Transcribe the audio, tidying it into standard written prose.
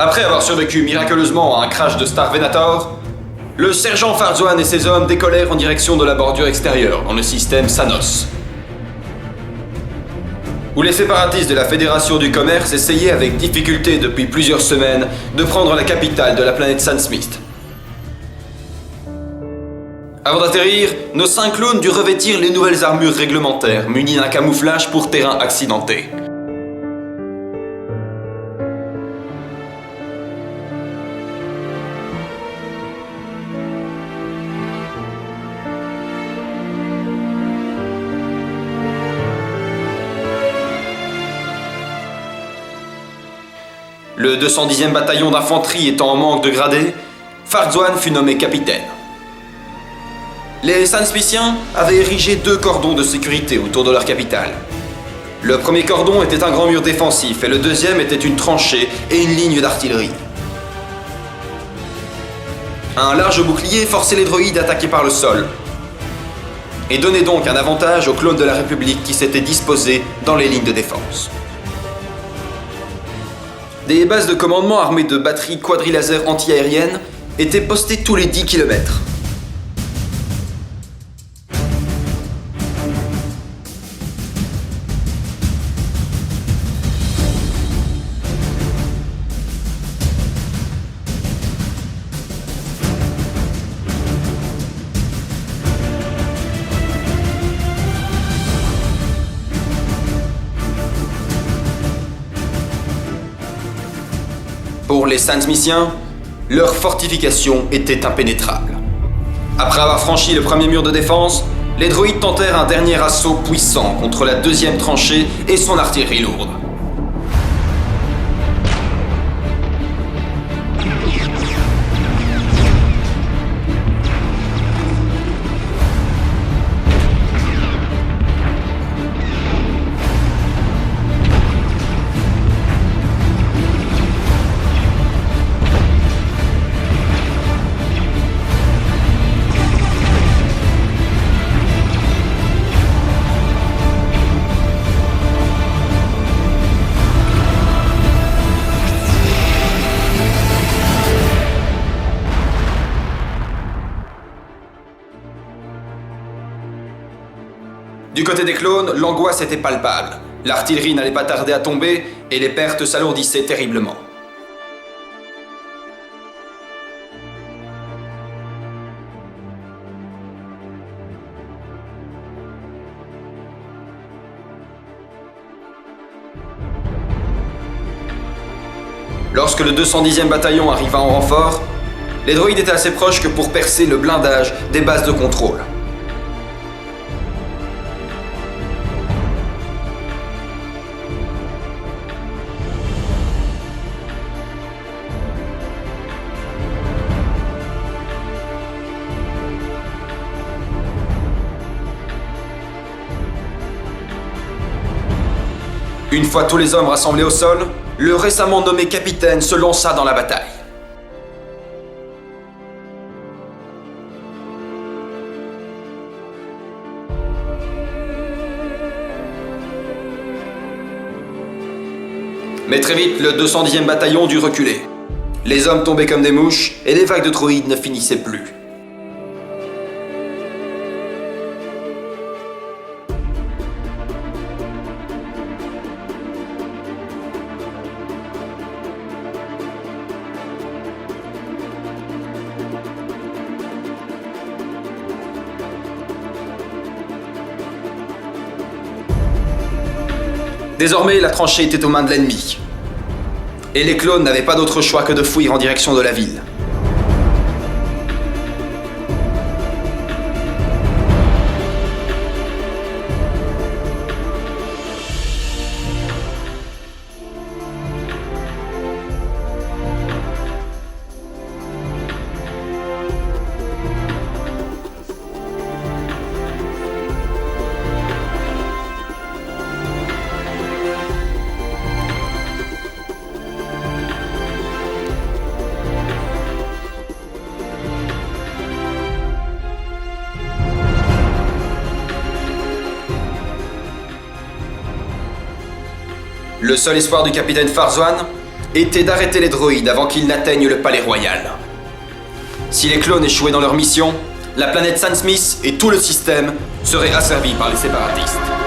Après avoir survécu miraculeusement à un crash de Star Venator, le sergent Farzwan et ses hommes décollèrent en direction de la bordure extérieure dans le système Sanos, où les séparatistes de la Fédération du Commerce essayaient avec difficulté depuis plusieurs semaines de prendre la capitale de la planète Sunsmith. Avant d'atterrir, nos 5 clones durent revêtir les nouvelles armures réglementaires munies d'un camouflage pour terrain accidenté. Le 210e bataillon d'infanterie étant en manque de gradés, Farzwan fut nommé capitaine. Les Sunsmithiens avaient érigé 2 cordons de sécurité autour de leur capitale. Le premier cordon était un grand mur défensif et le deuxième était une tranchée et une ligne d'artillerie. Un large bouclier forçait les droïdes attaqués par le sol et donnait donc un avantage aux clones de la République qui s'étaient disposés dans les lignes de défense. Des bases de commandement armées de batteries quadrilaser anti-aériennes étaient postées tous les 10 km. Pour les Sunsmithiens, leur fortification était impénétrable. Après avoir franchi le premier mur de défense, les droïdes tentèrent un dernier assaut puissant contre la deuxième tranchée et son artillerie lourde. Du côté des clones, l'angoisse était palpable. L'artillerie n'allait pas tarder à tomber et les pertes s'alourdissaient terriblement. Lorsque le 210e bataillon arriva en renfort, les droïdes étaient assez proches que pour percer le blindage des bases de contrôle. Une fois tous les hommes rassemblés au sol, le récemment nommé capitaine se lança dans la bataille. Mais très vite, le 210e bataillon dut reculer. Les hommes tombaient comme des mouches et les vagues de droïdes ne finissaient plus. Désormais, la tranchée était aux mains de l'ennemi. Et les clones n'avaient pas d'autre choix que de fuir en direction de la ville. Le seul espoir du capitaine Farzwan était d'arrêter les droïdes avant qu'ils n'atteignent le palais royal. Si les clones échouaient dans leur mission, la planète San Smith et tout le système seraient asservis par les séparatistes.